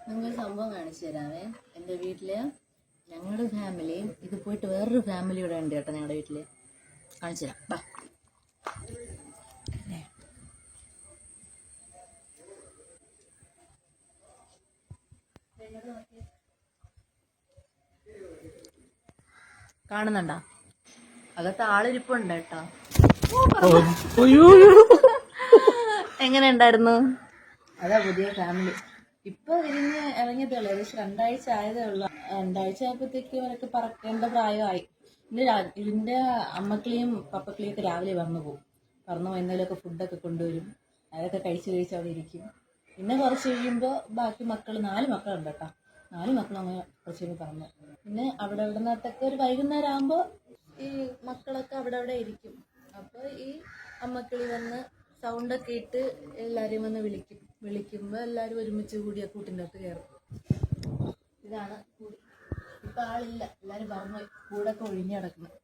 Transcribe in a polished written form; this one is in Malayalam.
നിങ്ങൾ സംഭവം കാണിച്ചു തരാവേ. എൻ്റെ വീട്ടില് ഞങ്ങളുടെ ഫാമിലിയും ഇത് പോയിട്ട് വേറൊരു ഫാമിലി ഇവിടെ ഉണ്ട് കേട്ടോ. ഞങ്ങളുടെ വീട്ടില് കാണിച്ചു തരാം. ബാ. കാണുന്നുണ്ടോ? അകത്ത് ആളിരിപ്പുണ്ട് കേട്ടോ. എങ്ങനെ ഉണ്ടായിരുന്നു? അതാ പുതിയ ഫാമിലി. ഇപ്പൊ വിരിഞ്ഞ് ഇറങ്ങിയതേ ഉള്ളൂ. ഏകദേശം 2 ആഴ്ച ആയതേ ഉള്ളൂ. 2 ആഴ്ച ആയപ്പോഴത്തേക്ക് ഇവരൊക്കെ പറക്കേണ്ട പ്രായമായി. ഇതിന്റെ അമ്മക്കിളിയും പപ്പക്കിളിയും ഒക്കെ രാവിലെ പറന്നു പോകും. പറന്നു എന്തെങ്കിലുമൊക്കെ ഫുഡൊക്കെ കൊണ്ടുവരും. അതൊക്കെ കഴിച്ച് അവിടെ ഇരിക്കും. പിന്നെ കുറച്ച് കഴിയുമ്പോൾ ബാക്കി മക്കൾ 4 മക്കളുണ്ട് കേട്ടോ. 4 മക്കളും അങ്ങനെ കുറച്ച് കഴിയുമ്പോൾ പറന്നു. പിന്നെ അവിടെ നിന്നൊക്കെ ഒരു വൈകുന്നേരം ആകുമ്പോൾ ഈ മക്കളൊക്കെ അവിടെ ഇരിക്കും. അപ്പോൾ ഈ അമ്മക്കിളി വന്ന് സൗണ്ടൊക്കെ ഇട്ട് എല്ലാവരെയും വന്ന് വിളിക്കുമ്പോൾ എല്ലാവരും ഒരുമിച്ച് കൂടി ആ കൂട്ടിൻ്റെ അകത്ത് കയറും. ഇതാണ് കൂടി. ഇപ്പം ആളില്ല, എല്ലാവരും പറന്നു, കൂടൊക്കെ ഒഴിഞ്ഞു കിടക്കുന്നത്.